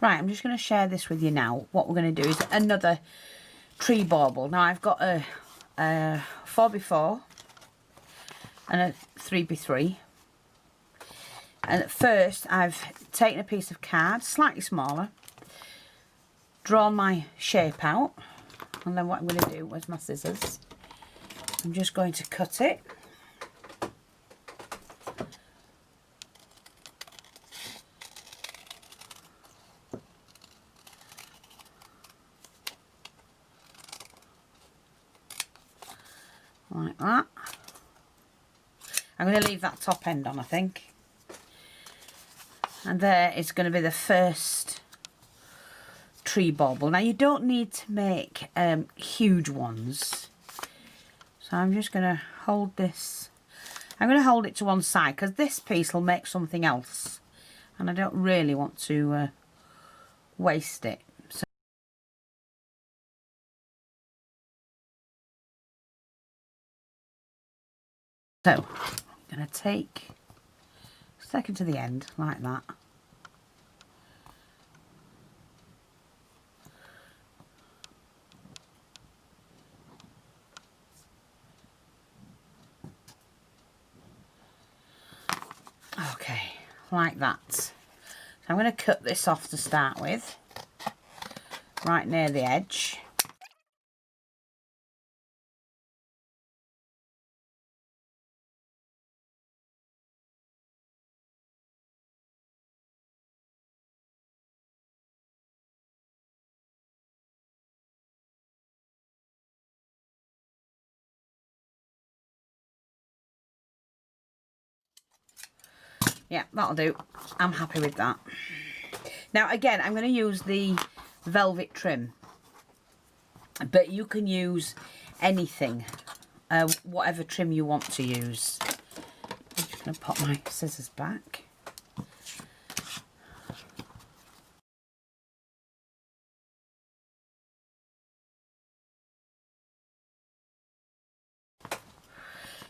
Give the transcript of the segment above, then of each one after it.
Right, I'm just going to share this with you now. What we're going to do is another tree bauble. Now I've got a 4x4 and a 3x3. And at first I've taken a piece of card, slightly smaller, drawn my shape out, and then what I'm going to do, where's my scissors? I'm just going to cut it. Like that. I'm going to leave that top end on, I think. And there is going to be the first tree bauble. Now you don't need to make huge ones. So I'm just going to hold this. I'm going to hold it to one side because this piece will make something else. And I don't really want to waste it. So I'm going to take a second to the end like that. Okay, like that. So I'm going to cut this off to start with, right near the edge. Yeah, that'll do. I'm happy with that. Now again, I'm going to use the velvet trim, but you can use anything, whatever trim you want to use. I'm just going to pop my scissors back.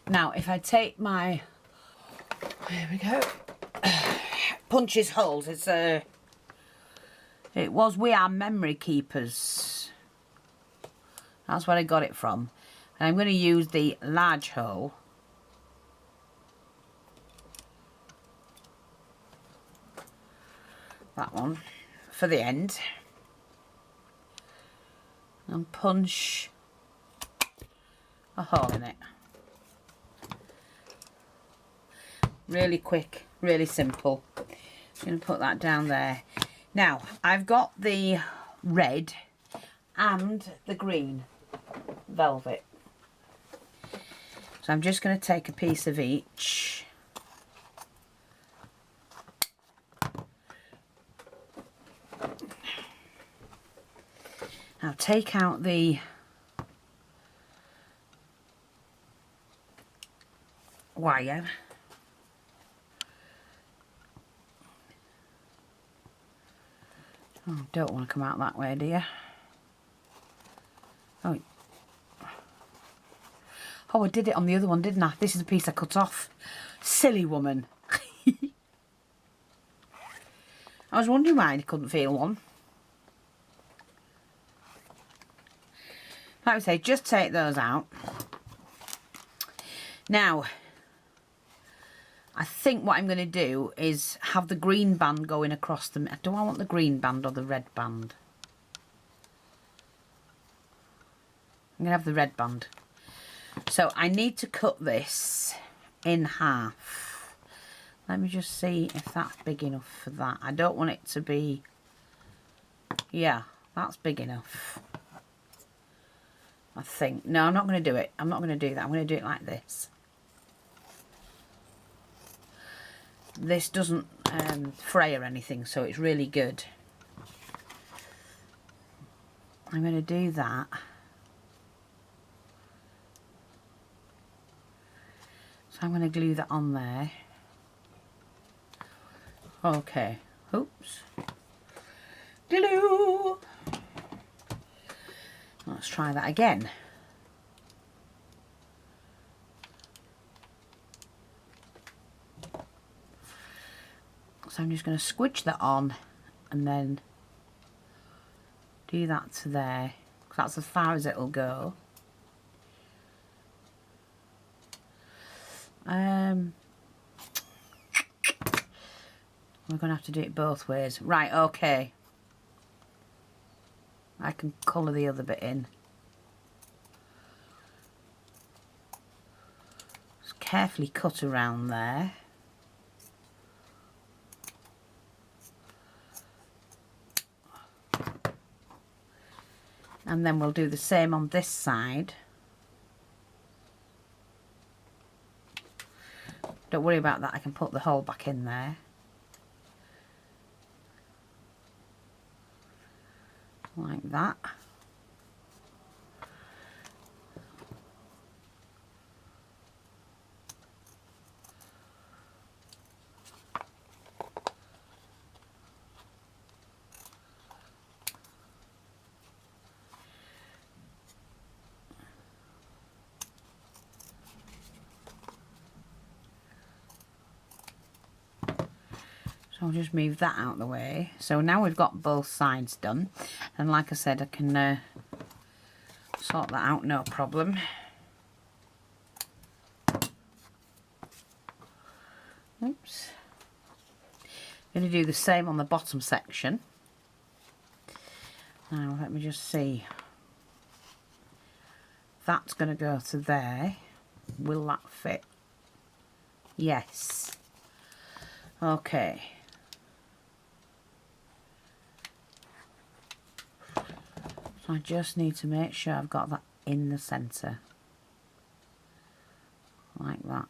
Now if I take my, there we go, punches holes, it's it was We Are Memory Keepers. That's where I got it from. And I'm going to use the large hole. That one for the end. And punch a hole in it. Really quick, really simple. I'm going to put that down there. Now, I've got the red and the green velvet. So I'm just going to take a piece of each. Now take out the wire. Oh, don't want to come out that way, do you? Oh, I did it on the other one, didn't I? This is a piece I cut off. Silly woman. I was wondering why I couldn't feel one. Like I say, just take those out. Now, I think what I'm going to do is have the green band going across them. Do I want the green band or the red band? I'm going to have the red band. So I need to cut this in half. Let me just see if that's big enough for that. I don't want it to be... Yeah, that's big enough. I think. No, I'm not going to do it. I'm not going to do that. I'm going to do it like this. This doesn't fray or anything, so it's really good. I'm going to do that. So I'm going to glue that on there. Okay. Oops. Glue. Let's try that again. So I'm just going to squidge that on and then do that to there, because that's as far as it'll go. We're going to have to do it both ways. Right, okay. I can colour the other bit in. Just carefully cut around there. And then we'll do the same on this side. Don't worry about that, I can put the hole back in there. Like that. So I'll just move that out of the way. So now we've got both sides done. And like I said, I can sort that out, no problem. Oops. Going to do the same on the bottom section. Now let me just see. That's going to go to there. Will that fit? Yes. Okay. So I just need to make sure I've got that in the centre. Like that.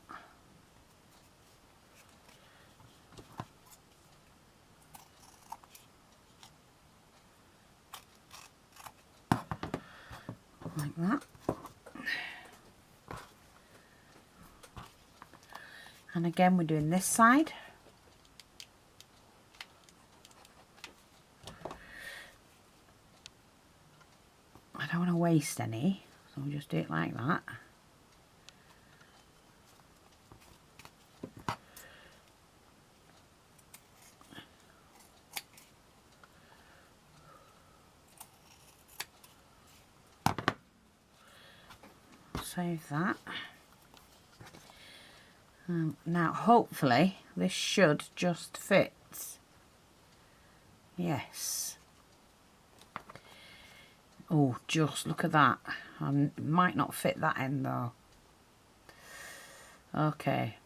Like that. And again we're doing this side. I don't want to waste any, so we'll just do it like that. Save that. Now hopefully this should just fit. Yes. Oh, just look at that. I might not fit that end though. Okay.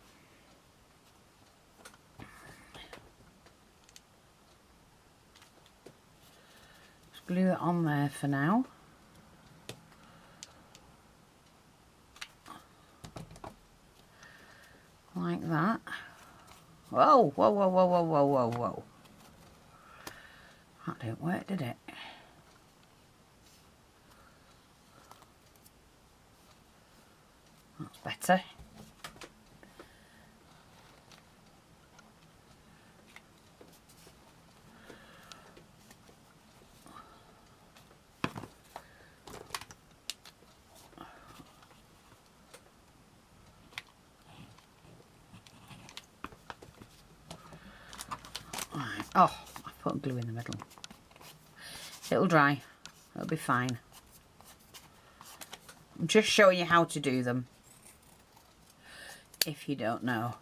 Just glue it on there for now. Like that. Whoa, whoa, whoa, whoa, whoa, whoa, whoa, whoa. That didn't work, did it? That's better. Right. Oh, I put glue in the middle. It'll dry. It'll be fine. I'm just showing you how to do them, if you don't know.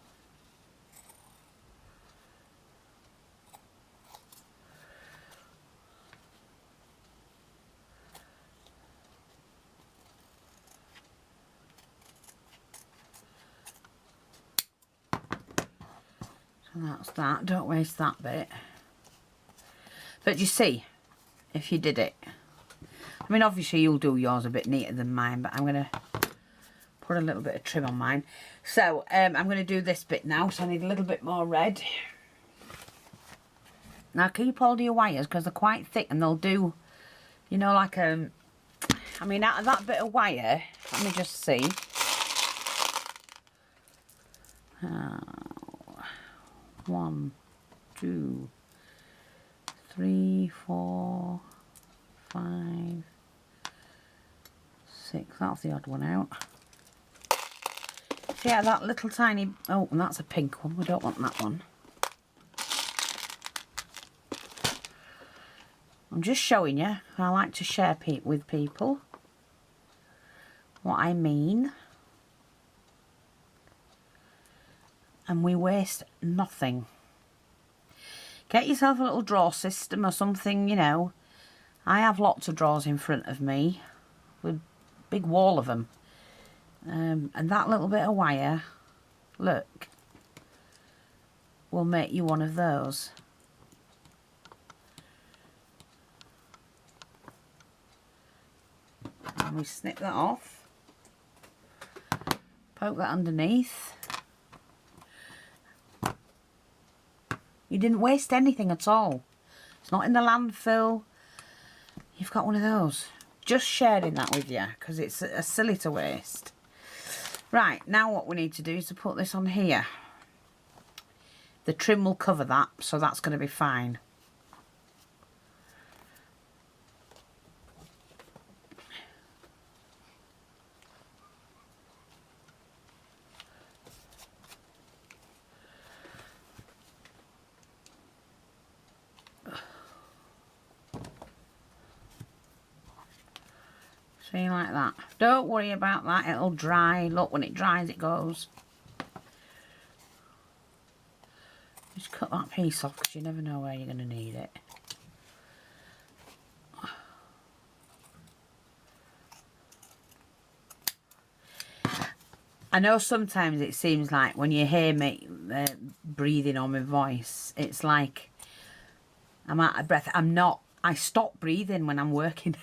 So that's that. Don't waste that bit. But you see, if you did it, I mean obviously you'll do yours a bit neater than mine, but I'm going to put a little bit of trim on mine. So I'm going to do this bit now, so I need a little bit more red. Now keep hold of your wires because they're quite thick and they'll do, you know, like I mean out of that bit of wire, let me just see. 1, 2, 3, 4, 5, 6. That's the odd one out. So yeah, that little tiny, oh, and that's a pink one. We don't want that one. I'm just showing you. I like to share with people what I mean. And we waste nothing. Get yourself a little drawer system or something, you know. I have lots of drawers in front of me with a big wall of them. And that little bit of wire, look, will make you one of those. And we snip that off. Poke that underneath. You didn't waste anything at all. It's not in the landfill. You've got one of those. Just sharing that with you because it's a silly to waste. Right, now what we need to do is to put this on here. The trim will cover that, so that's going to be fine. See, like that. Don't worry about that, it'll dry. Look, when it dries it goes. Just cut that piece off because you never know where you're going to need it. I know sometimes it seems like when you hear me breathing on my voice, it's like I'm out of breath. I'm not. I stop breathing when I'm working.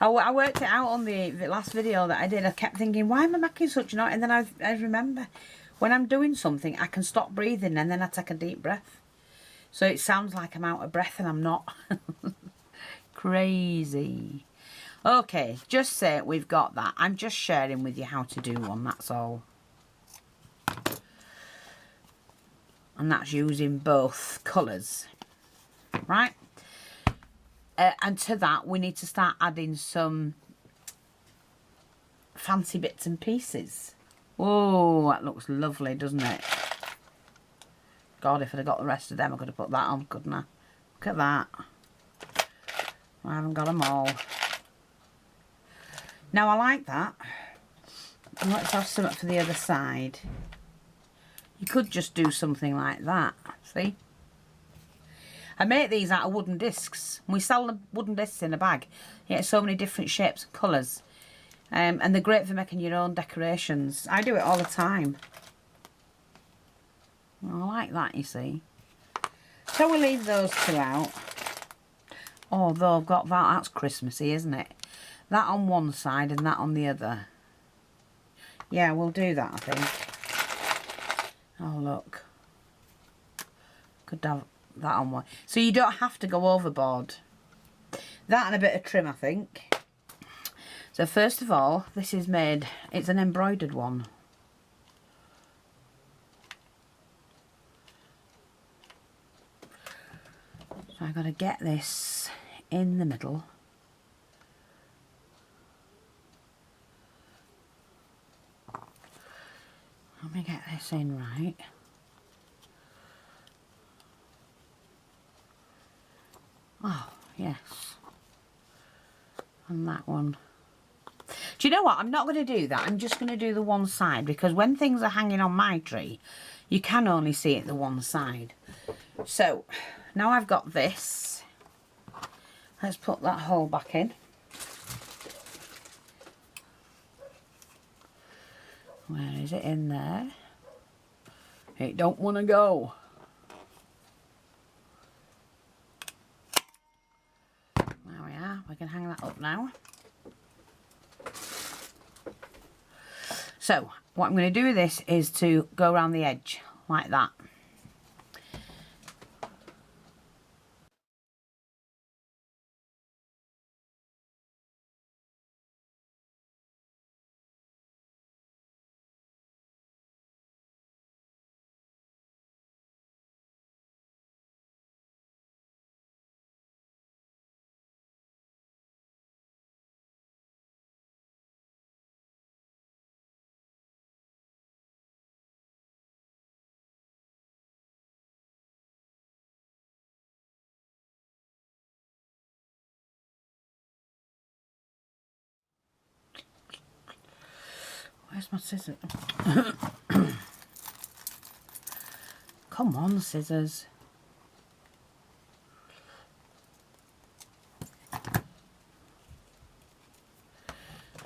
I worked it out on the last video that I did. I kept thinking, why am I making such a noise? And then I remember, when I'm doing something, I can stop breathing and then I take a deep breath. So it sounds like I'm out of breath and I'm not. Crazy. Okay, just say we've got that. I'm just sharing with you how to do one, that's all. And that's using both colours. Right? And to that, we need to start adding some fancy bits and pieces. Oh, that looks lovely, doesn't it? God, if I'd have got the rest of them, I could have put that on, couldn't I? Look at that. I haven't got them all. Now, I like that. And let's have something for the other side. You could just do something like that. See? I make these out of wooden discs. We sell the wooden discs in a bag. You get so many different shapes and colours. And they're great for making your own decorations. I do it all the time. I like that, you see. So we leave those two out. Although I've got that, that's Christmassy, isn't it? That on one side and that on the other. Yeah, we'll do that, I think. Oh, look. Could have that on one. So you don't have to go overboard. That and a bit of trim, I think. So first of all, this is made, it's an embroidered one. So I've got to get this in the middle. Let me get this in right. Oh, yes. And that one. Do you know what? I'm not going to do that. I'm just going to do the one side because when things are hanging on my tree, you can only see it the one side. So, now I've got this. Let's put that hole back in. Where is it? In there? It don't want to go. There we are. We can hang that up now. So, what I'm going to do with this is to go around the edge like that. Where's my scissors? Come on, scissors.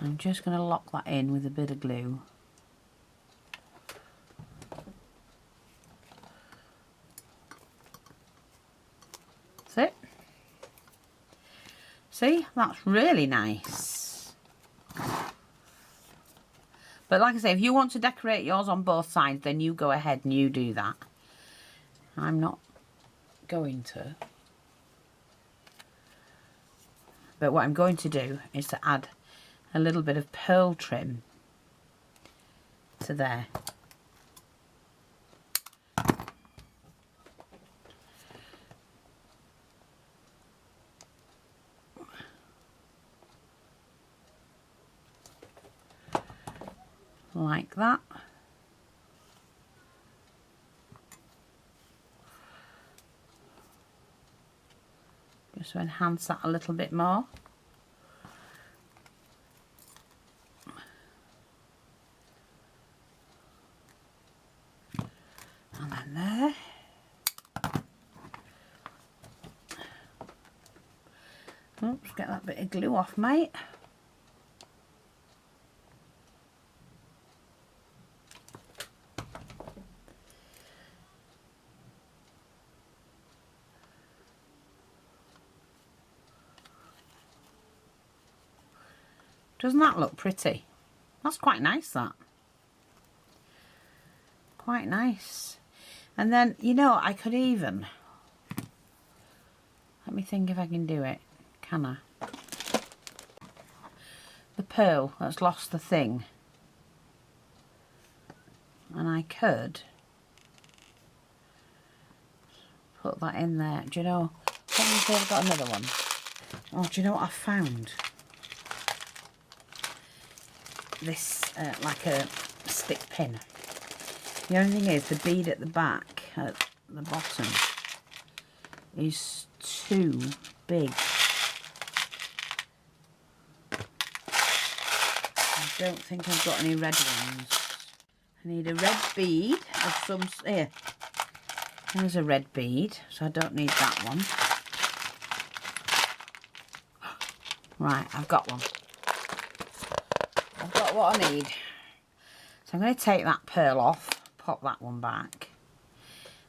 I'm just going to lock that in with a bit of glue. That's it. See, that's really nice. But like I say, if you want to decorate yours on both sides, then you go ahead and you do that. I'm not going to. But what I'm going to do is to add a little bit of pearl trim to there. Like that. Just to enhance that a little bit more. And then there. Oops, get that bit of glue off, mate. Doesn't that look pretty? That's quite nice, that. Quite nice. And then, you know, I could even... Let me think if I can do it. Can I? The pearl that's lost the thing. And I could put that in there. Do you know? Let me see if I've got another one. Oh, do you know what I found? This, like a stick pin. The only thing is, the bead at the back, at the bottom, is too big. I don't think I've got any red ones. I need a red bead of some... Here. There's a red bead, so I don't need that one. Right, I've got one. I've got what I need. So I'm going to take that pearl off, pop that one back.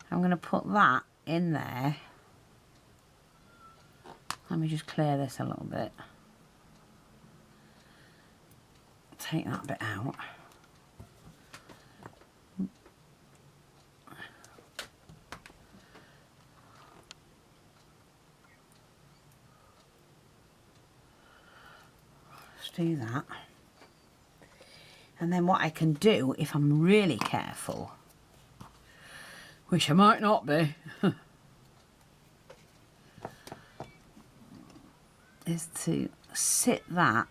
I'm going to put that in there. Let me just clear this a little bit. Take that bit out. Let's do that. And then what I can do, if I'm really careful, which I might not be, is to sit that.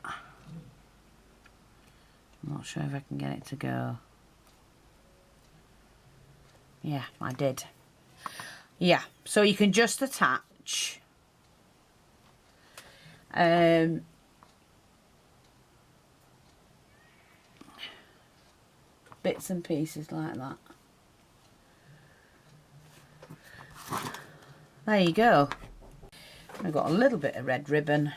I'm not sure if I can get it to go. Yeah, I did. Yeah, so you can just attach bits and pieces like that. There you go. I've got a little bit of red ribbon.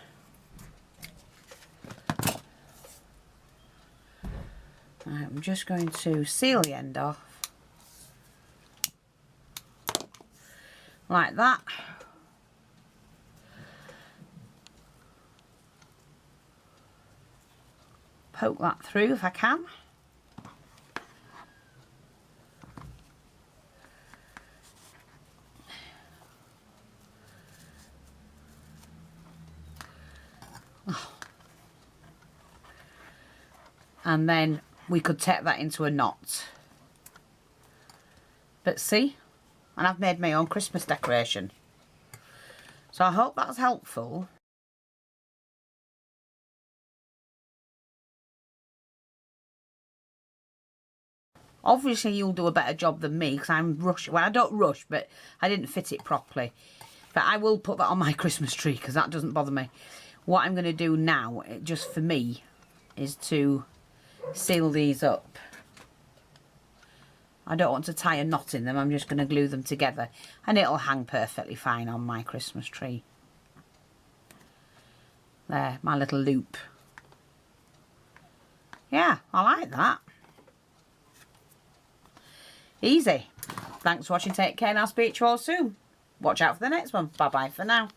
I'm just going to seal the end off like that. Poke that through if I can. And then we could take that into a knot. But see, and I've made my own Christmas decoration. So I hope that's helpful. Obviously you'll do a better job than me because I'm rushing. Well, I don't rush, but I didn't fit it properly. But I will put that on my Christmas tree because that doesn't bother me. What I'm going to do now, just for me, is to seal these up. I don't want to tie a knot in them, I'm just going to glue them together and it'll hang perfectly fine on my Christmas tree. There, my little loop. Yeah, I like that. Easy. Thanks for watching, take care and I'll speak to you all soon. Watch out for the next one. Bye bye for now.